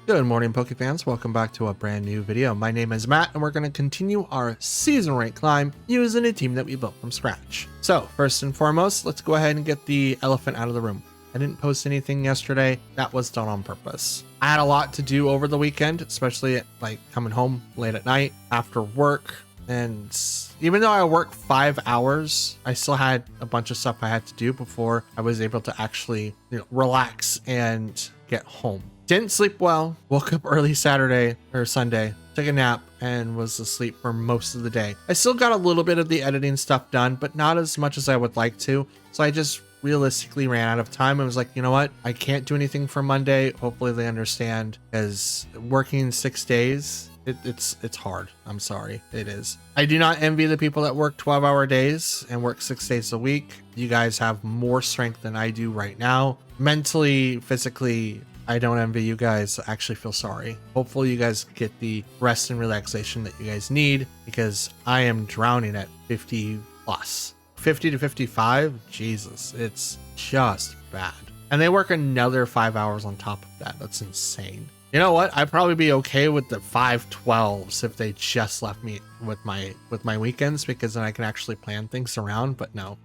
Good morning, Pokefans. Welcome back to a brand new video. My name is Matt, and we're going to continue our season rank climb using a team that we built from scratch. So first and foremost, let's go ahead and get the elephant out of the room. I didn't post anything yesterday. That was done on purpose. I had a lot to do over the weekend, especially like coming home late at night after work. And even though I worked 5 hours, I still had a bunch of stuff I had to do before I was able to actually, relax and get home. Didn't sleep well, woke up early Saturday or Sunday, took a nap, and was asleep for most of the day. I still got a little bit of the editing stuff done, but not as much as I would like to. So I just realistically ran out of time. I was like, you know what? I can't do anything for Monday. Hopefully they understand, as working 6 days, it's hard. I'm sorry. It is. I do not envy the people that work 12-hour days and work 6 days a week. You guys have more strength than I do right now. Mentally, physically, I don't envy you guys. I actually feel sorry. Hopefully you guys get the rest and relaxation that you guys need, because I am drowning at 50 plus. 50 to 55? Jesus, it's just bad. And they work another 5 hours on top of that. That's insane. You know what? I'd probably be okay with the 5/12s if they just left me with my weekends, because then I can actually plan things around, but no,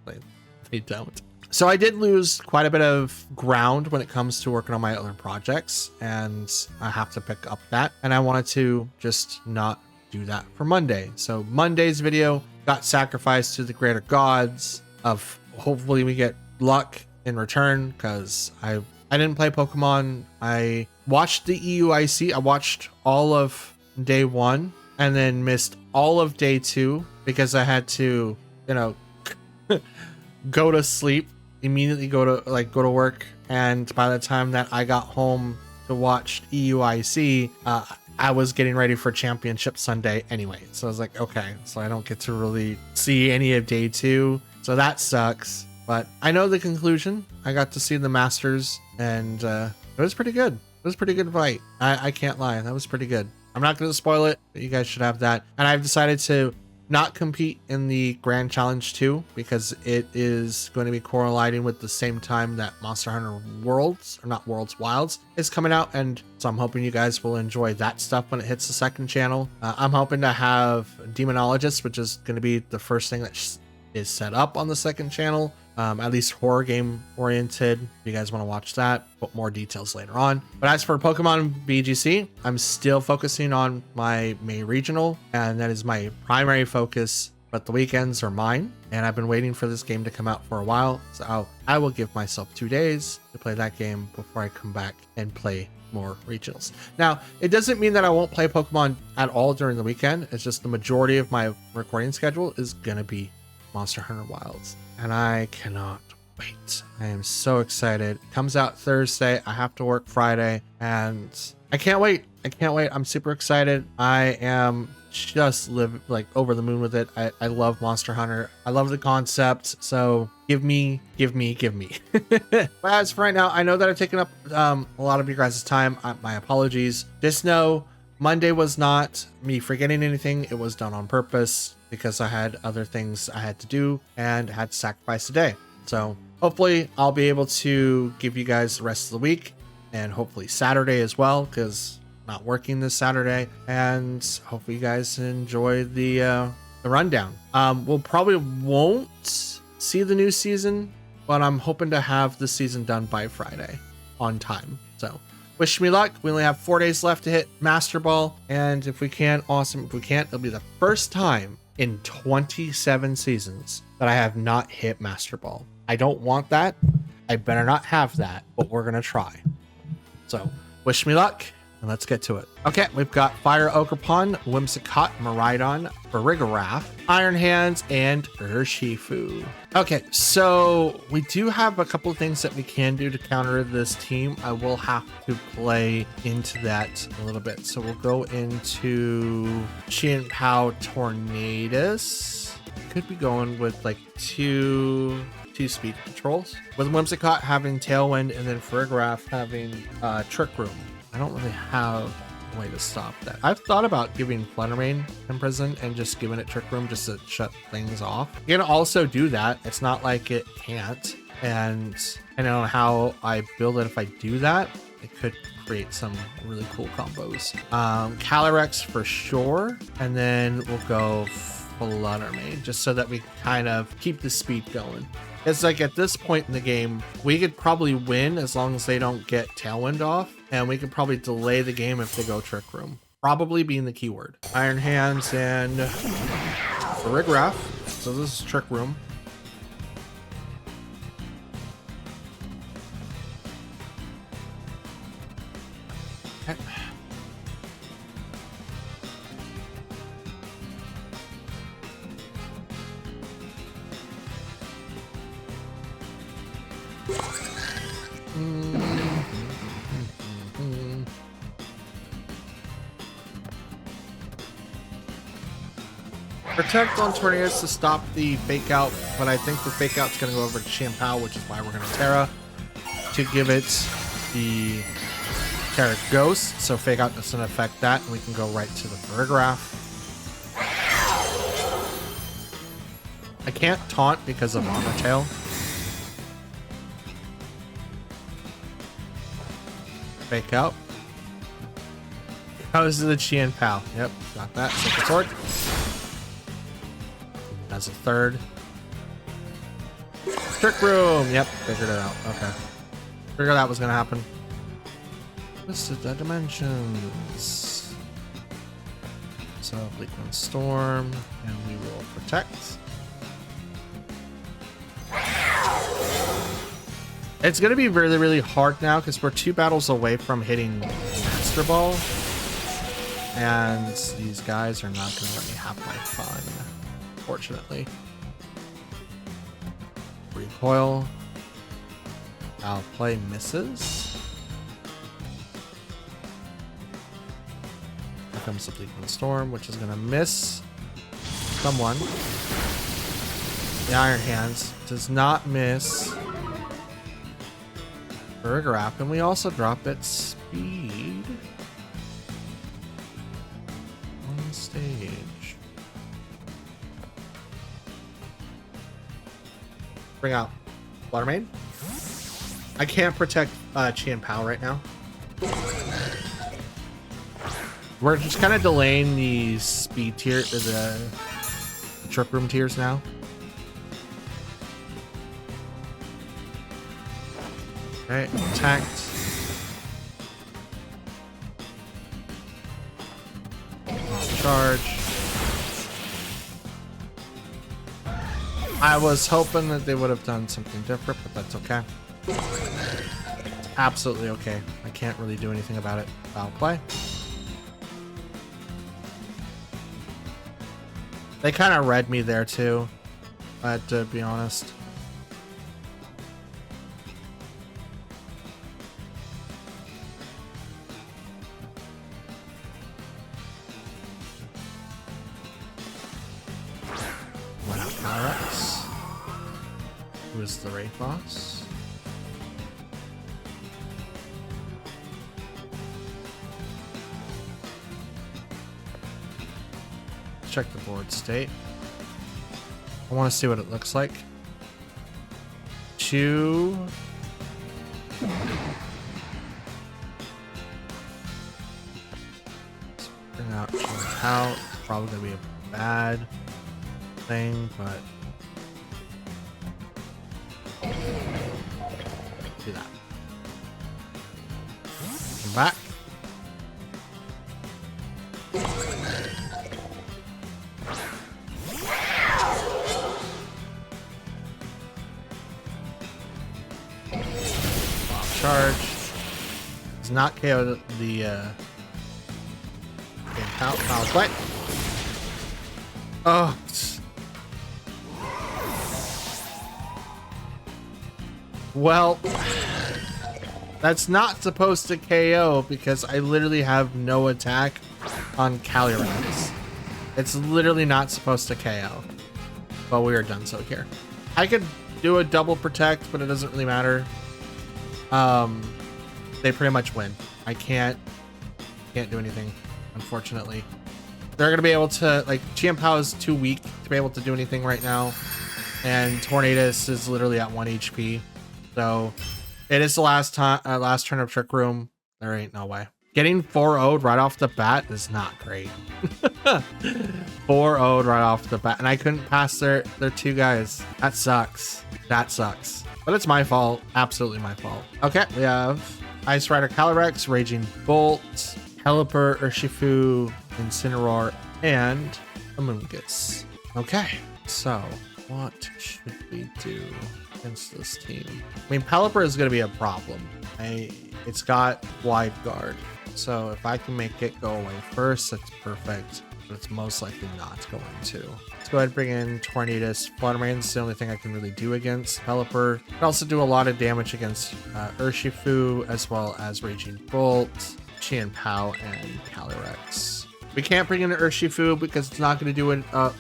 they don't. So I did lose quite a bit of ground when it comes to working on my other projects, and I have to pick up that. And I wanted to just not do that for Monday. So Monday's video got sacrificed to the greater gods of hopefully we get luck in return, because I didn't play Pokemon. I watched the EUIC. I watched all of day 1 and then missed all of day 2 because I had to, go to sleep, immediately go to work. And by the time that I got home to watch EUIC, I was getting ready for Championship Sunday anyway. So I was like, okay, so I don't get to really see any of day 2. So that sucks. But I know the conclusion. I got to see the Masters, and it was pretty good. It was a pretty good fight. I can't lie. That was pretty good. I'm not going to spoil it, but you guys should have that. And I've decided to not compete in the Grand Challenge 2 because it is going to be correlating with the same time that Monster Hunter Worlds, or not Worlds, Wilds is coming out. And so I'm hoping you guys will enjoy that stuff when it hits the second channel. I'm hoping to have Demonologist, which is going to be the first thing that is set up on the second channel. At least horror game oriented. If you guys want to watch that, but more details later on. But as for Pokemon VGC, I'm still focusing on my May regional, and that is my primary focus, but the weekends are mine. And I've been waiting for this game to come out for a while, so I will give myself 2 days to play that game before I come back and play more regionals. Now, it doesn't mean that I won't play Pokemon at all during the weekend. It's just the majority of my recording schedule is gonna be Monster Hunter Wilds, and I cannot wait. I am so excited. It comes out Thursday. I have to work Friday, and I can't wait. I'm super excited. I am just over the moon with it. I love Monster Hunter. I love the concept. So give me. But as for right now, I know that I've taken up a lot of your guys' time. My apologies. Just know Monday was not me forgetting anything. It was done on purpose, because I had other things I had to do and had to sacrifice a day. So hopefully I'll be able to give you guys the rest of the week, and hopefully Saturday as well, because I'm not working this Saturday. And hopefully you guys enjoy the rundown. We'll probably won't see the new season, but I'm hoping to have the season done by Friday on time. So wish me luck. We only have 4 days left to hit Master Ball, and if we can, awesome. If we can't, it'll be the first time in 27 seasons that I have not hit Master Ball. I don't want that. I better not have that, but we're gonna try. So wish me luck, and let's get to it. Okay, we've got Fire Ogerpon, Whimsicott, Miraidon, Farigiraf, Iron Hands, and Urshifu. Okay, so we do have a couple of things that we can do to counter this team. I will have to play into that a little bit. So we'll go into Chien-Pao Tornadus. Could be going with like two speed controls, with Whimsicott having Tailwind and then Farigiraf having Trick Room. I don't really have a way to stop that. I've thought about giving Fluttermane Imprison and just giving it Trick Room just to shut things off. You can also do that. It's not like it can't. And I don't know how I build it. If I do that, it could create some really cool combos. Calyrex for sure, and then we'll go Fluttermane just so that we kind of keep the speed going. It's like at this point in the game, we could probably win as long as they don't get Tailwind off, and we could probably delay the game if they go Trick Room. Probably being the keyword. Iron Hands and Farigiraf. So this is Trick Room. Okay. Protect on Tornadus to stop the fake out, but I think the fake out's going to go over to Chien-Pao, which is why we're going to Terra to give it the Terra Ghost, so fake out doesn't affect that, and we can go right to the Farigiraf. I can't taunt because of Armor Tail. Fake out. Goes to the Chien-Pao. Yep, got that. Sacred Sword. As a third. Trick Room. Yep, figured it out. Okay. Figured that was gonna happen. Twisted Dimensions. So Bleakwind Storm, and we will protect. It's gonna be really, really hard now because we're 2 battles away from hitting Master Ball, and these guys are not gonna let me have my fun. Fortunately. Recoil. I'll play misses. Here comes the Bleakwind Storm, which is going to miss someone. The Iron Hands does not miss Farigiraf, and we also drop its speed on stage. Bring out Fluttermane. I can't protect Chien-Pao right now. We're just kind of delaying the speed tier, the Trick Room tiers now. Okay, attacked. Charge. I was hoping that they would have done something different, but that's okay. Absolutely okay. I can't really do anything about it. Foul play. They kind of read me there too, to be honest. Who is the Wraith boss? Check the board state. I want to see what it looks like. 2. Bring out Chien-Pao. Probably gonna be a bad thing, but do that. Come back. Charge. Does not KO the power play. Oh. Well, that's not supposed to KO because I literally have no attack on Calyrex. It's literally not supposed to KO. But we are done so here. I could do a double protect, but it doesn't really matter. They pretty much win. I can't do anything, unfortunately. They're gonna be able to, like, Chien-Pao is too weak to be able to do anything right now, and Tornadus is literally at 1 HP. So it is the last turn of Trick Room. There ain't no way. Getting 4-0'd right off the bat is not great. 4-0'd right off the bat. And I couldn't pass their two guys. That sucks. That sucks. But it's my fault. Absolutely my fault. Okay, we have Ice Rider Calyrex, Raging Bolt, Pelipper, Urshifu, Incineroar, and Amoonguss. Okay, so what should we do against this team? I mean, Pelipper is going to be a problem. It's got Wide Guard. So if I can make it go away first, that's perfect. But it's most likely not going to. Let's go ahead and bring in Tornadus. Fluttermane's the only thing I can really do against Pelipper. Can also do a lot of damage against Urshifu, as well as Raging Bolt, Qianpao, and Calyrex. We can't bring in Urshifu because it's not going to do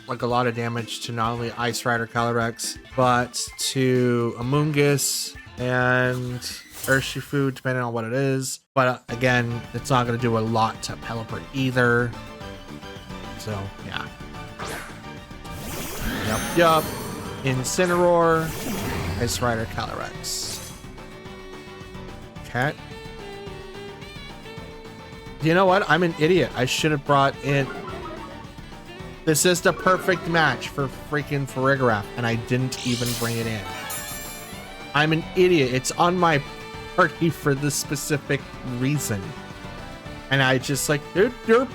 like a lot of damage to not only Ice Rider Calyrex, but to Amoonguss and Urshifu, depending on what it is. But again, it's not going to do a lot to Pelipper either. So, yeah. Yup. Incineroar, Ice Rider Calyrex. Okay. You know what? I'm an idiot. I should have brought in... This is the perfect match for freaking Farigiraf, and I didn't even bring it in. I'm an idiot. It's on my party for this specific reason. And I just like, derp.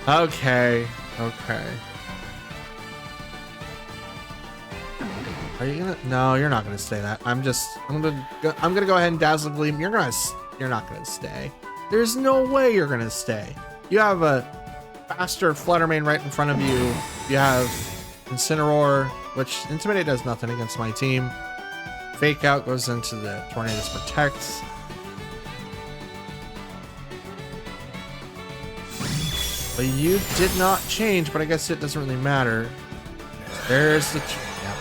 Okay. Are you gonna? No, you're not gonna stay that. I'm gonna go ahead and Dazzle Gleam. You're not gonna stay. There's no way you're gonna stay. You have a faster Fluttermane right in front of you. You have Incineroar, which Intimidate does nothing against my team. Fake Out goes into the Tornadus Protects. But you did not change, but I guess it doesn't really matter. There's the... Yep.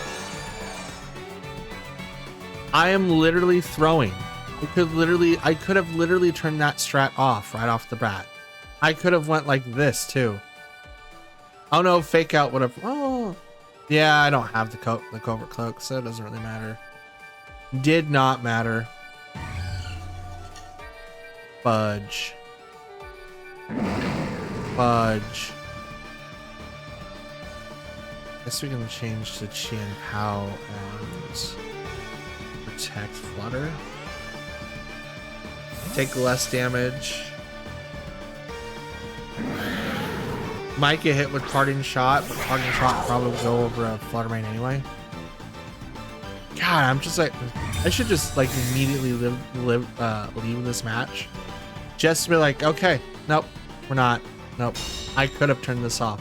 I am literally throwing. I could have literally turned that strat off right off the bat. I could have went like this too. Oh no, Fake Out would have... Oh, yeah, I don't have the Covert Cloak, so it doesn't really matter. Did not matter. Fudge. Guess we can change to Qianpao and Protect Flutter. Take less damage. Might get hit with Parting Shot, but Parting Shot probably will go over a Fluttermane anyway. God, I'm just like, I should just like immediately leave this match. Just to be like, okay, nope, we're not. Nope. I could have turned this off.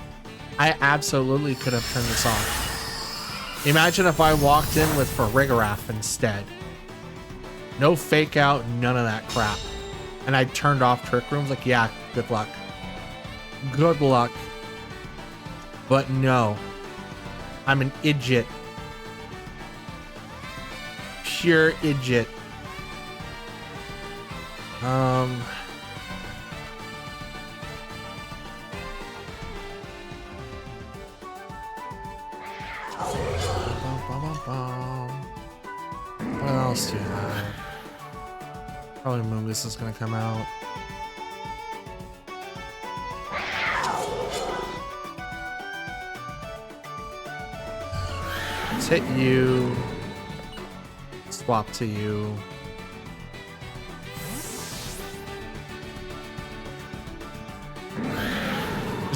I absolutely could have turned this off. Imagine if I walked in with Farigiraf instead. No Fake Out, none of that crap. And I turned off Trick Rooms. Like, yeah, good luck. Good luck. But no. I'm an idiot. Pure idiot. What else do you have? Probably Amoonguss is gonna come out. Let's hit you. Swap to you.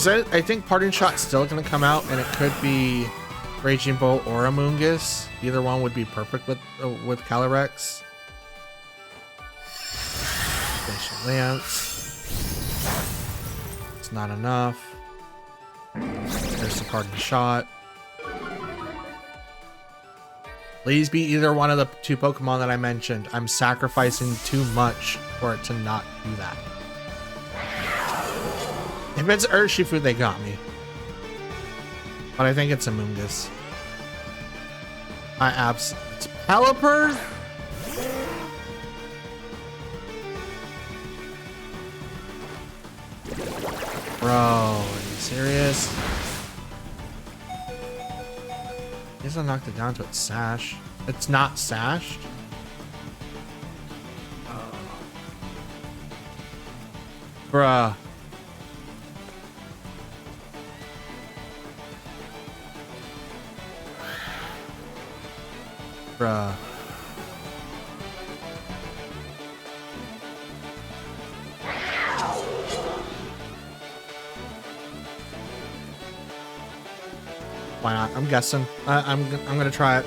I think Parting Shot's still gonna come out, and it could be Raging Bolt or Amoonguss. Either one would be perfect with Calyrex. Patient Lance. It's not enough. There's the Parting Shot. Please be either one of the two Pokemon that I mentioned. I'm sacrificing too much for it to not do that. If it's Urshifu, they got me. But I think it's Amoonguss. It's Pelipper? Bro, are you serious? I guess I knocked it down to its sash. It's not sashed? Bruh. Bruh. Why not? I'm guessing. I'm gonna try it.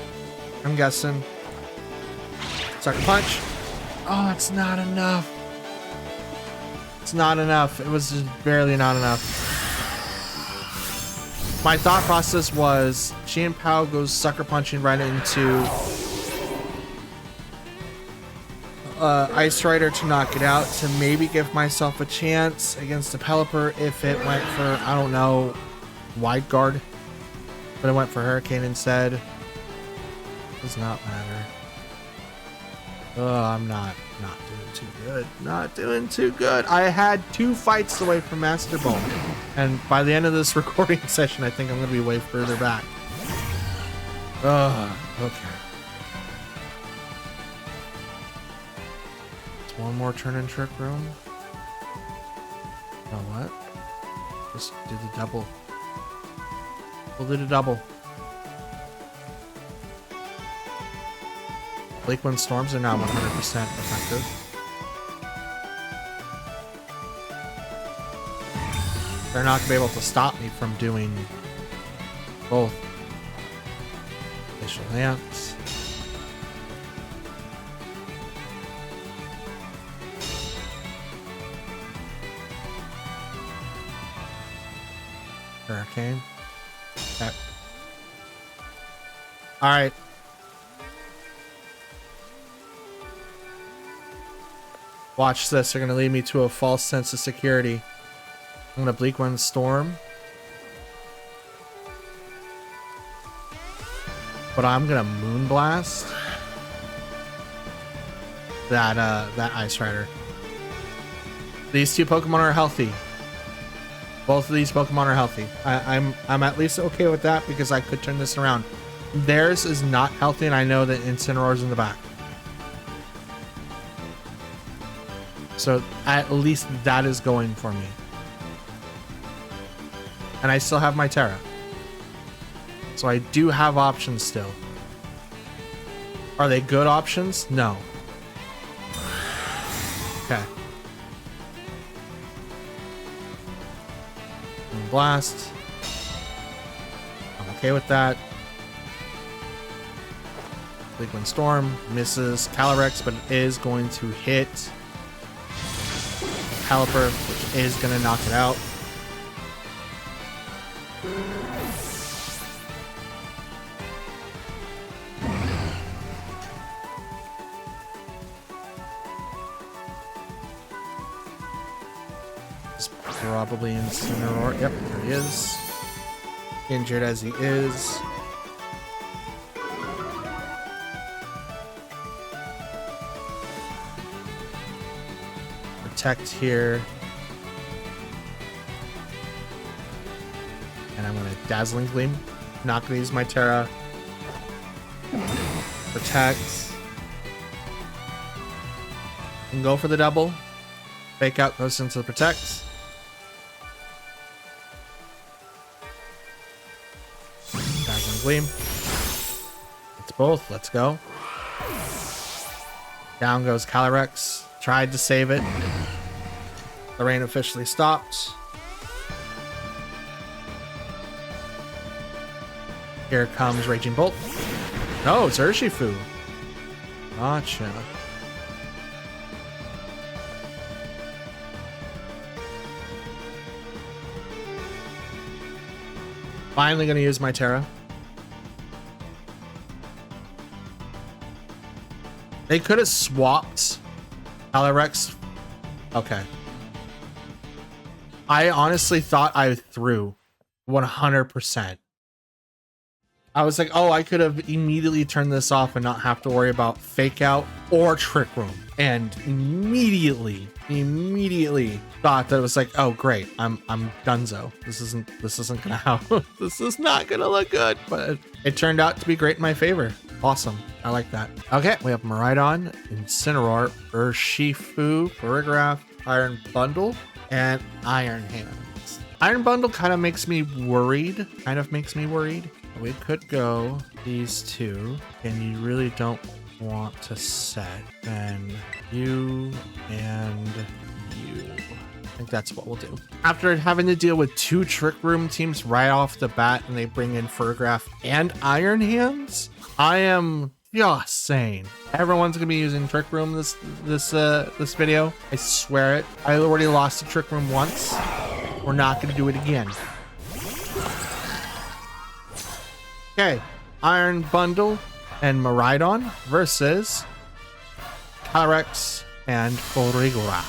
I'm guessing. Sucker punch. Oh, it's not enough. It's not enough. It was just barely not enough. My thought process was Chien Pao goes sucker punching right into Ice Rider to knock it out, to maybe give myself a chance against the Pelipper if it went for, I don't know, Wide Guard. But it went for Hurricane instead. Does not matter. Oh, I'm not doing too good. Not doing too good. I had 2 fights away from Master Ball. And by the end of this recording session, I think I'm going to be way further back. Okay. It's one more turn in Trick Room. Oh, what? Just do the double. We'll do the double. Blake Wind Storms are now 100% effective. They're not going to be able to stop me from doing both. Glacial Lance. Hurricane. Okay. All right. Watch this. They're going to lead me to a false sense of security. I'm going to Bleak Wind Storm. But I'm going to Moonblast that Ice Rider. These 2 Pokemon are healthy. Both of these Pokemon are healthy. I'm at least okay with that because I could turn this around. Theirs is not healthy, and I know that Incineroar's in the back. So at least that is going for me. And I still have my Terra. So I do have options still. Are they good options? No. Okay. Blast. I'm okay with that. Bleak Wind Storm misses Calyrex, but it is going to hit Pelipper, which is going to knock it out. Probably Incineroar. Yep, there he is. Injured as he is. Protect here. And I'm going to Dazzling Gleam. Not going to use my Terra. Protect. And go for the double. Fake Out goes into the Protect. Gleam. It's both. Let's go. Down goes Calyrex. Tried to save it. The rain officially stopped. Here comes Raging Bolt. No, it's Urshifu. Gotcha. Finally gonna use my Terra. They could have swapped Calyrex. Okay. I honestly thought I threw 100%. I was like, oh, I could have immediately turned this off and not have to worry about Fake Out or Trick Room. And immediately thought that it was like, oh great, I'm donezo. This isn't gonna happen. This is not gonna look good. But it turned out to be great in my favor. Awesome. I like that. Okay, we have Miraidon, Incineroar, Urshifu, Paragraph, Iron Bundle. and Iron Hands. Iron Bundle kind of makes me worried. We could go these two, and you really don't want to set. Then you and you. I think that's what we'll do. After having to deal with 2 Trick Room teams right off the bat, and they bring in Furgraph and Iron Hands, I am just saying everyone's gonna be using Trick Room this video. I swear it. I already lost the Trick Room once. We're not gonna do it again. Okay, Iron Bundle and Miraidon versus Calyrex and Polygora.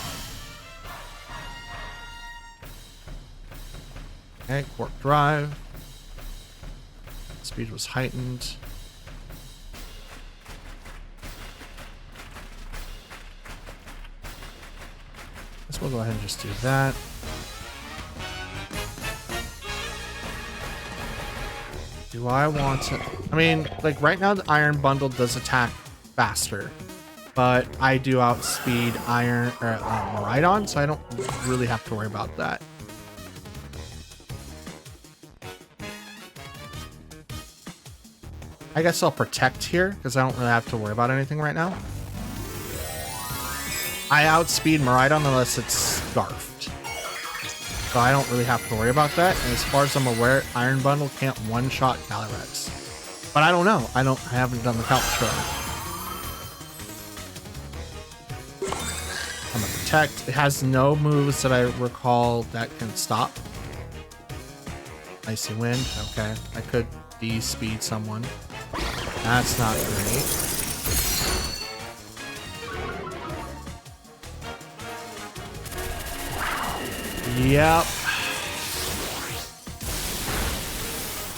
Okay, Quark Drive. Speed was heightened. Guess we'll go ahead and just do that. Do I want to? I mean, like right now the Iron Bundle does attack faster, but I do outspeed Miraidon, so I don't really have to worry about that. I guess I'll protect here because I don't really have to worry about anything right now. I outspeed Miraidon unless it's scarfed. So I don't really have to worry about that. And as far as I'm aware, Iron Bundle can't one-shot Calyrex. But I don't know. I haven't done the count show. I'm gonna protect. It has no moves that I recall that can stop. Icy Wind. Okay. I could de-speed someone. That's not great. Yep.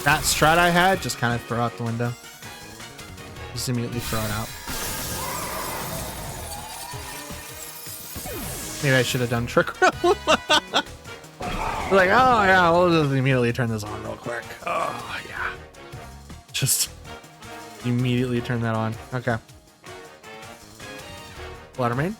That strat I had, just kind of throw out the window. Just immediately throw it out. Maybe I should have done Trick Room. Like, oh yeah, we'll just immediately turn this on real quick. Oh yeah. Just immediately turn that on. Okay. Water Main.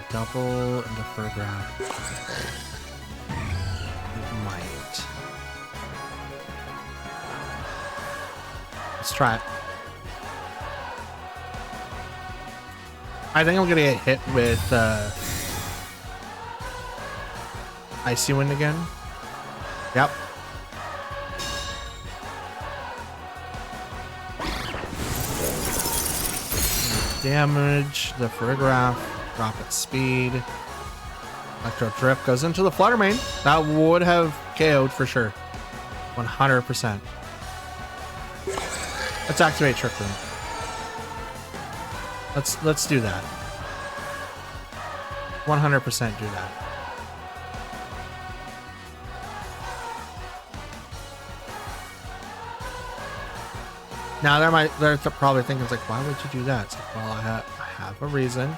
Double and the Furgraph. Might. Let's try it. I think I'm gonna get hit with Icy Wind again. Yep. Damage the Furgraph. Drop its speed. Electro Drift goes into the Flutter Mane. That would have KO'd for sure. 100%. Let's activate Trick Room. Let's do that. 100% do that. Now they're probably thinking, it's like, why would you do that? It's like, well, I have a reason.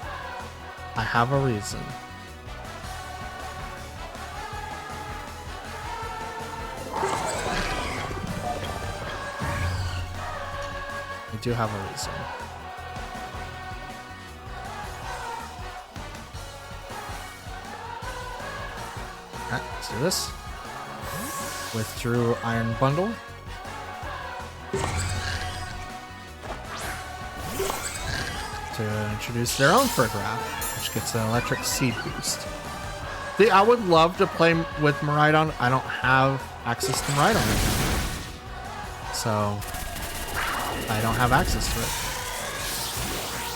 I have a reason. I do have a reason. Alright, let's do this. Withdrew Iron Bundle. To introduce their own Furgraph, which gets an electric seed boost. See, I would love to play with Miraidon. I don't have access to Miraidon right now. So, I don't have access to it.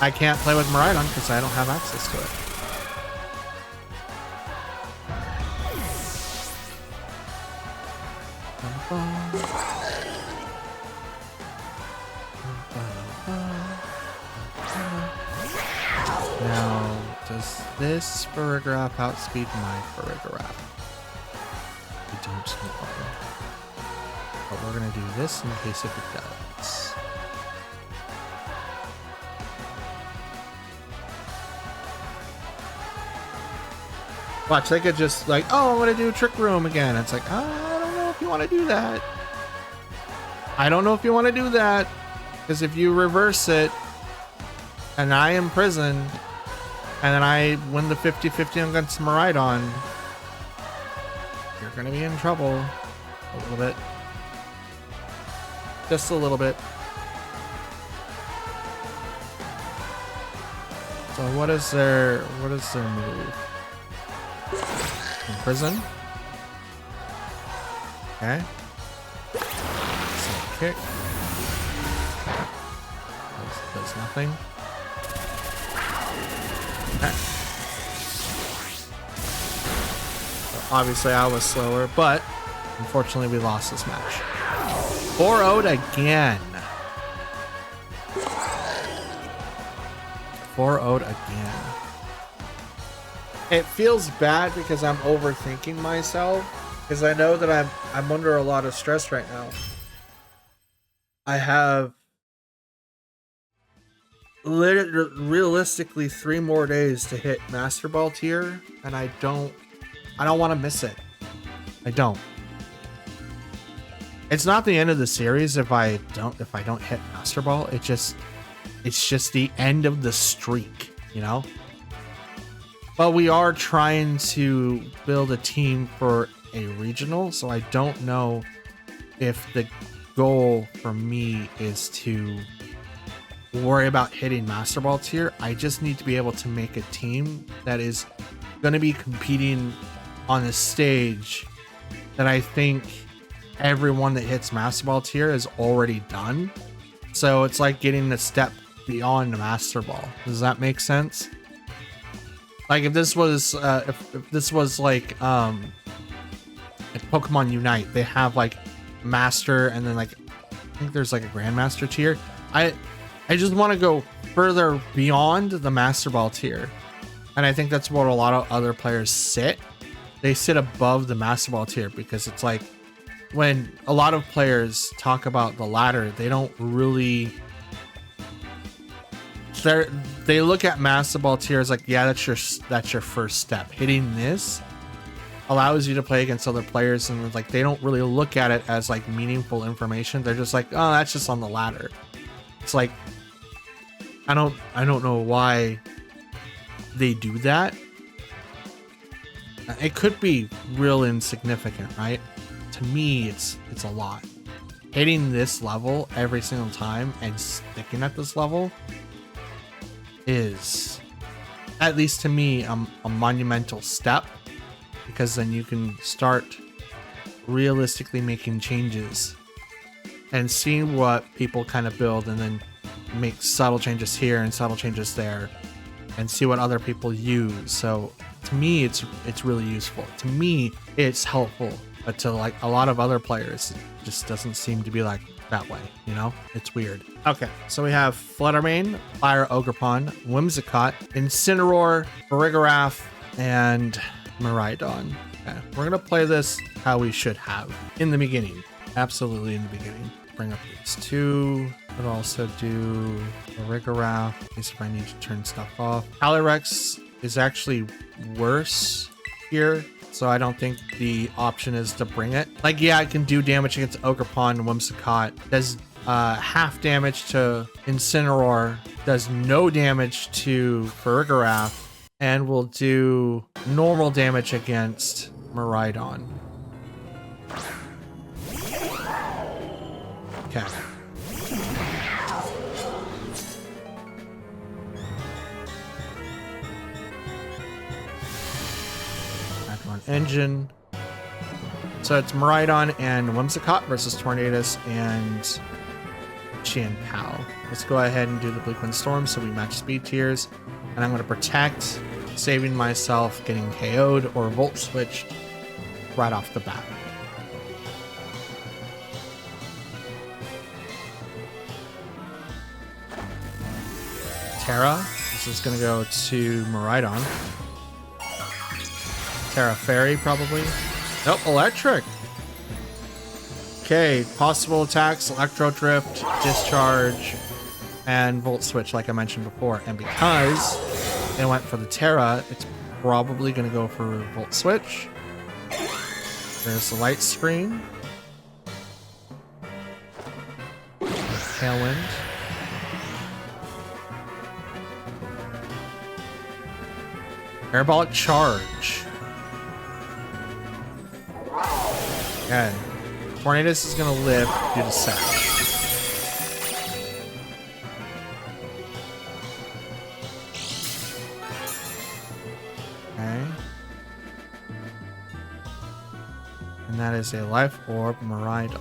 I can't play with Miraidon because I don't have access to it. Now, does this Furgraph outspeed my Furgraph? I don't know. but we're gonna do this in case if it does. Watch, they could just like, oh, I'm gonna do Trick Room again. It's like, I don't know if you want to do that. I don't know if you want to do that, because if you reverse it and I imprison and then I win the 50-50 against Miraidon, you're gonna be in trouble a little bit. Just a little bit. So what is their move? Imprison. Okay. Some kick. Does nothing. Okay. So obviously I was slower, but unfortunately we lost this match. 4-0'd again. 4-0'd again. It feels bad because I'm overthinking myself, because I know that I'm under a lot of stress right now. I have realistically 3 more days to hit Master Ball tier, and I don't want to miss it. I don't. It's not the end of the series if I don't hit Master Ball. It's just the end of the streak, you know? But we are trying to build a team for a regional, so I don't know if the goal for me is to worry about hitting Master Ball tier. I just need to be able to make a team that is going to be competing on a stage that I think everyone that hits Master Ball tier is already done. So it's like getting a step beyond the Master Ball. Does that make sense? Like if this was if this was like Pokemon Unite, they have like Master and then like I think there's like a Grandmaster tier. I just want to go further beyond the Master Ball tier, and I think that's what a lot of other players sit. They sit above the Master Ball tier because it's like when a lot of players talk about the ladder, they don't really. They look at Master Ball tier as like, yeah, that's your first step. Hitting this allows you to play against other players, and like they don't really look at it as like meaningful information. They're just like, oh, that's just on the ladder. It's like I don't know why they do that. It could be real insignificant, right? To me, it's a lot. Hitting this level every single time and sticking at this level is, at least to me, a monumental step, because then you can start realistically making changes and seeing what people kind of build, and then make subtle changes here and subtle changes there and see what other people use. So to me, it's really useful. To me, it's helpful, but to like a lot of other players, it just doesn't seem to be like that way, you know? It's weird. Okay, so we have Fluttermane, Fire Ogerpon, Whimsicott, Incineroar, Farigiraf, and Miraidon. Okay, we're gonna play this how we should have in the beginning. Absolutely in the beginning. Bring up these two, but also do Farigiraf in case if I need to turn stuff off. Calyrex is actually worse here, so I don't think the option is to bring it. Like, yeah, I can do damage against Ogerpon and Whimsicott. Does half damage to Incineroar, does no damage to Farigiraf, and will do normal damage against Miraidon. Okay. Back on engine. So it's Miraidon and Whimsicott versus Tornadus and Chien-Pao. Let's go ahead and do the Blue Quinn Storm so we match speed tiers. And I'm going to protect, saving myself getting KO'd or Volt Switched right off the bat. Terra. This is going to go to Miraidon. Terra Fairy, probably. Nope, Electric. Okay, possible attacks, Electro Drift, Discharge, and Volt Switch, like I mentioned before. And because they went for the Terra, it's probably going to go for Volt Switch. There's the light screen. Tailwind. Parabolic Charge. Okay. Tornadus is going to live due to Sash. Okay. And that is a Life Orb Miraidon.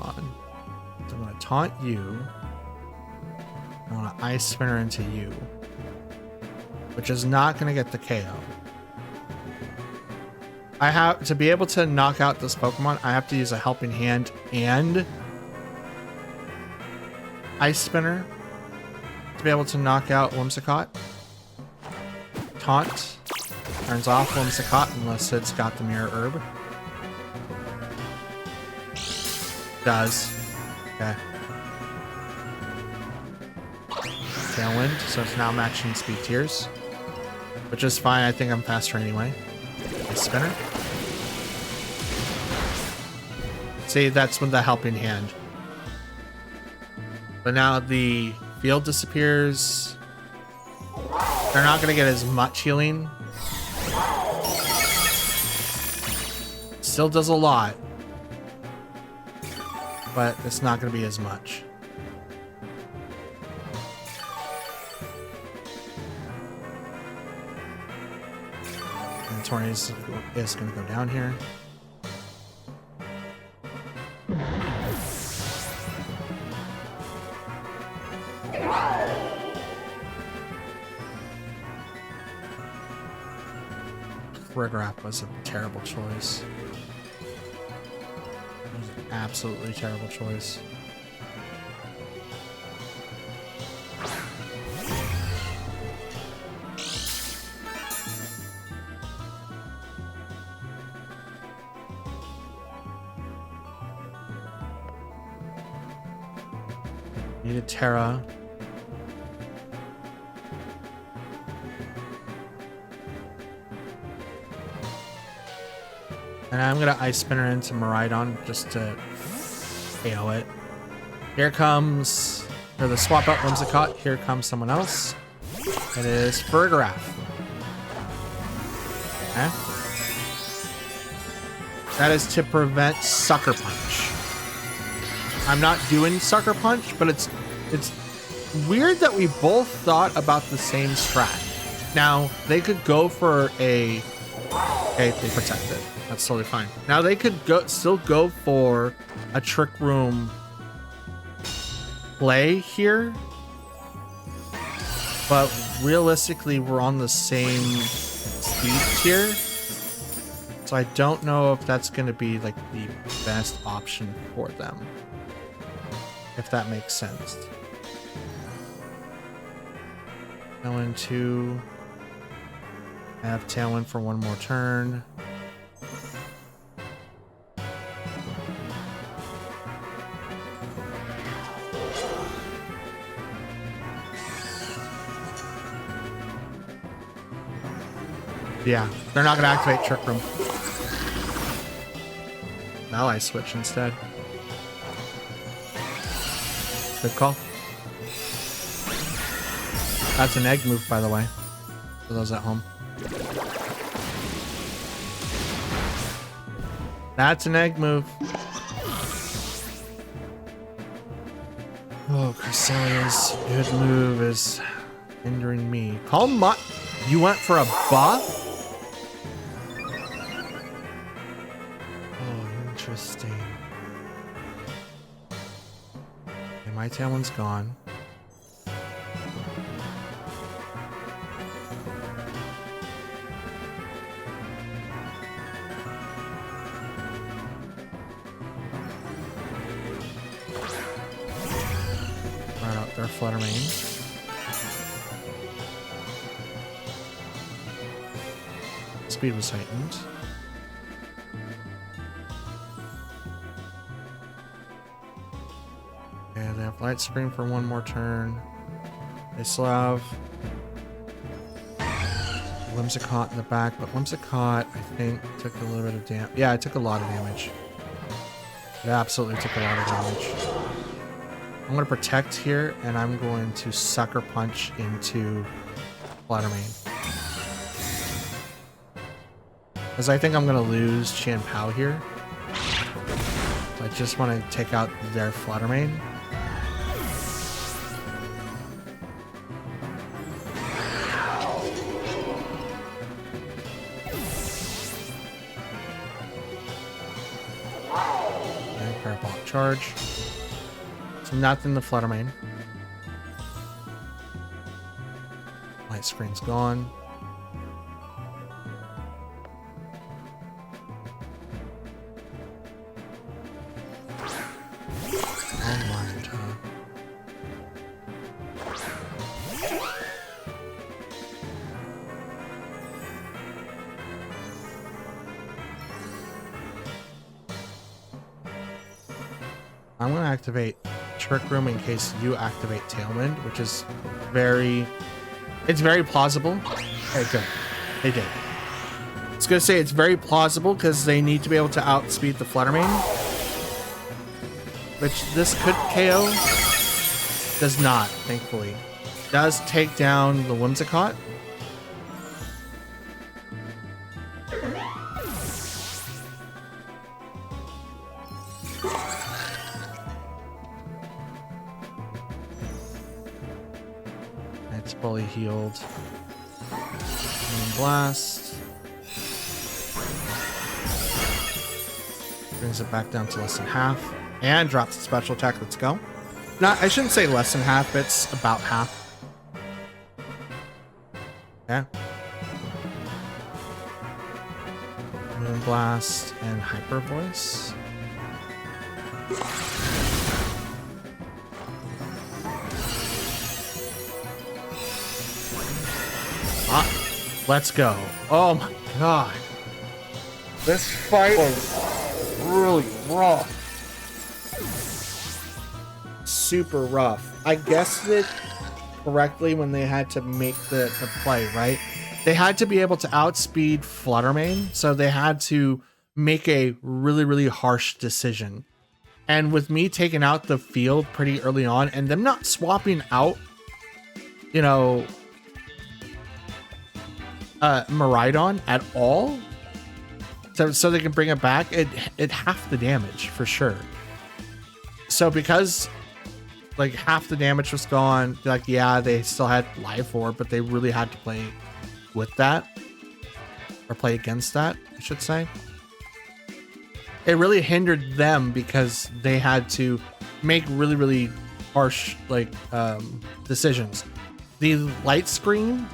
So I'm going to taunt you. I'm going to Ice Spinner into you. Which is not going to get the KO. I have to be able to knock out this Pokemon, I have to use a Helping Hand and Ice Spinner to be able to knock out Whimsicott. Taunt turns off Whimsicott unless it's got the Mirror Herb. Does. Okay. Tailwind, so it's now matching speed tiers. Which is fine, I think I'm faster anyway. Ice Spinner. See, that's with the Helping Hand. But now the field disappears. They're not going to get as much healing. Still does a lot. But it's not going to be as much. And Tornadus is going to go down here. Rigrap was a terrible choice. It was an absolutely terrible choice. Needed Terra. And I'm going to Ice Spinner into Miraidon just to KO it. Here comes, or the swap out Whimsicott. Here comes someone else. It is Fergraph. Okay. That is to prevent Sucker Punch. I'm not doing Sucker Punch, but it's weird that we both thought about the same strat. Now, they could go for a... Okay, they protected. That's totally fine. Now they could still go for a Trick Room play here, but realistically we're on the same speed tier, so I don't know if that's going to be like the best option for them, if that makes sense. Tailwind 2. I have Tailwind for one more turn. Yeah, they're not going to activate Trick Room. Now I switch instead. Good call. That's an egg move, by the way, for those at home. That's an egg move. Oh, Cresselia's good move is hindering me. Calm Mutt. You went for a buff? Oh, interesting. Okay, my Tailwind's gone. Right out there, Flutter Mane. Speed was heightened. And they have light screen for one more turn. They still have Whimsicott in the back, but Whimsicott, I think, took a little bit of damage. Yeah, it took a lot of damage. It absolutely took a lot of damage. I'm going to protect here, and I'm going to Sucker Punch into Fluttermane. Because I think I'm going to lose Chien-Pao here. So I just want to take out their Fluttermane. Parabolic Charge. So nothing to Fluttermane. Light screen's gone. Unwind, huh? I'm going to activate Trick Room in case you activate Tailwind, which is it's very plausible. Okay, good. They did. I was going to say it's very plausible because they need to be able to outspeed the Fluttermane, which this could KO. Does not, thankfully. Does take down the Whimsicott. It's fully healed. And blast. Brings it back down to less than half. And drops the special attack. Let's go. Not, I shouldn't say less than half. It's about half. Yeah. Moon Blast and Hyper Voice. Let's go. Oh my god. This fight was really rough. Super rough. I guessed it correctly when they had to make the play, right? They had to be able to outspeed Fluttermane, so they had to make a really, really harsh decision. And with me taking out the field pretty early on and them not swapping out, you know, Miraidon at all, so they can bring it back, it half the damage for sure. So because like half the damage was gone, like yeah, they still had Life Orb, but they really had to play with that, or play against that, I should say. It really hindered them because they had to make really, really harsh like decisions. The light screen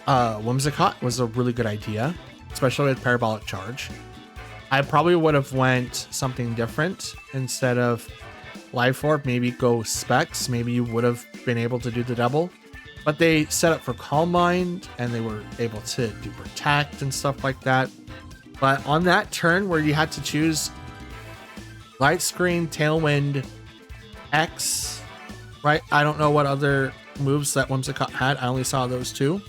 Whimsicott was a really good idea, especially with Parabolic Charge. I probably would have went something different instead of Life Orb, maybe go Specs. Maybe you would have been able to do the double, but they set up for Calm Mind and they were able to do Protect and stuff like that. But on that turn where you had to choose Light Screen, Tailwind, X, right? I don't know what other moves that Whimsicott had. I only saw those two.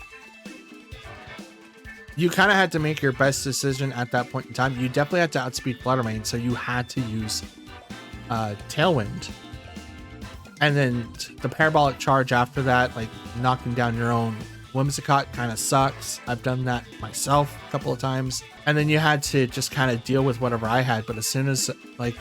You kind of had to make your best decision at that point in time. You definitely had to outspeed Fluttermane, so you had to use Tailwind. And then the Parabolic Charge after that, like knocking down your own Whimsicott, kind of sucks. I've done that myself a couple of times. And then you had to just kind of deal with whatever I had. But as soon as like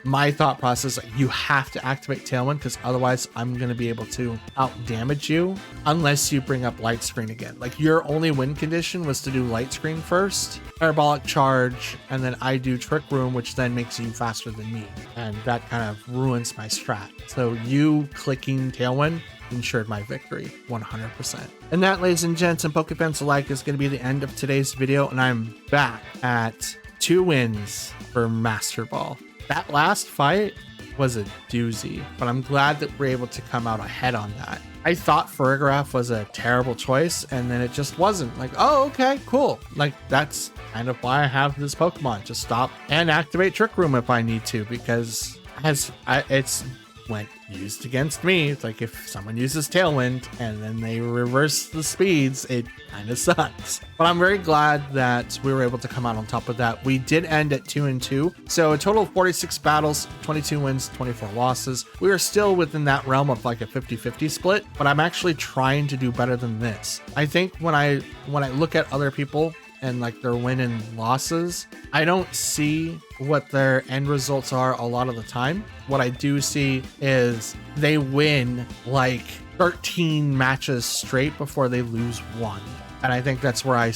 my thought process, like, you have to activate Tailwind because otherwise I'm going to be able to out damage you unless you bring up Light Screen again. Like your only win condition was to do Light Screen first, Parabolic Charge, and then I do Trick Room, which then makes you faster than me. And that kind of ruins my strat. So you clicking Tailwind ensured my victory 100%. And that, ladies and gents and Pokefans alike, is going to be the end of today's video, and I'm back at 2 wins for Master Ball. That last fight was a doozy, but I'm glad that we're able to come out ahead on that. I thought Farigiraf was a terrible choice, and then it just wasn't. Like, oh, okay, cool. Like, that's kind of why I have this Pokemon. Just stop and activate Trick Room if I need to, because it's went used against me. It's like if someone uses Tailwind and then they reverse the speeds, it kind of sucks. But I'm very glad that we were able to come out on top of that. We did end at 2-2, so a total of 46 battles, 22 wins, 24 losses. We are still within that realm of like a 50-50 split, but I'm actually trying to do better than this. I think when I look at other people and like their win and losses, I don't see what their end results are a lot of the time. What I do see is they win like 13 matches straight before they lose one. And I think that's where I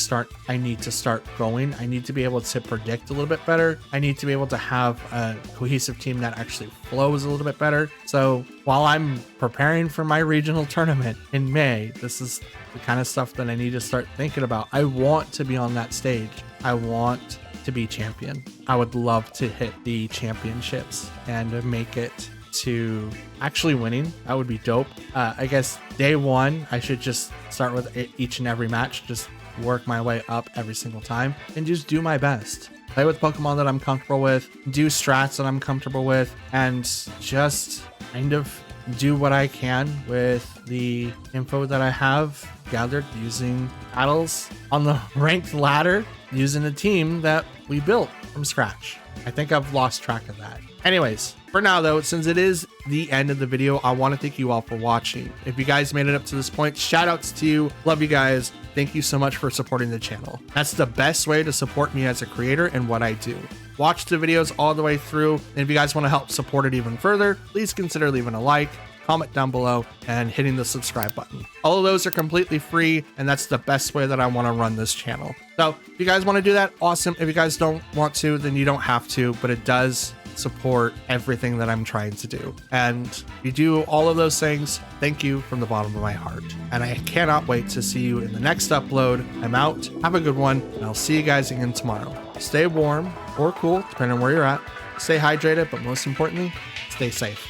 need to start going. I need to be able to predict a little bit better. I need to be able to have a cohesive team that actually flows a little bit better. So while I'm preparing for my regional tournament in May, this is the kind of stuff that I need to start thinking about. I want to be on that stage. I want to be champion. I would love to hit the championships and make it to actually winning. That would be dope. I guess day one, I should just start with each and every match, just work my way up every single time and just do my best. Play with Pokemon that I'm comfortable with, do strats that I'm comfortable with, and just kind of do what I can with the info that I have gathered using battles on the ranked ladder, using a team that we built from scratch. I think I've lost track of that. Anyways, for now though, since it is the end of the video, I want to thank you all for watching. If you guys made it up to this point, shout outs to you. Love you guys. Thank you so much for supporting the channel. That's the best way to support me as a creator and what I do. Watch the videos all the way through. And if you guys want to help support it even further, please consider leaving a like, comment down below, and hitting the subscribe button. All of those are completely free, and that's the best way that I want to run this channel. So if you guys want to do that, awesome. If you guys don't want to, then you don't have to, but it does support everything that I'm trying to do. And if you do all of those things, thank you from the bottom of my heart. And I cannot wait to see you in the next upload. I'm out. Have a good one, and I'll see you guys again tomorrow. Stay warm or cool, depending on where you're at. Stay hydrated, but most importantly, stay safe.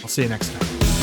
I'll see you next time.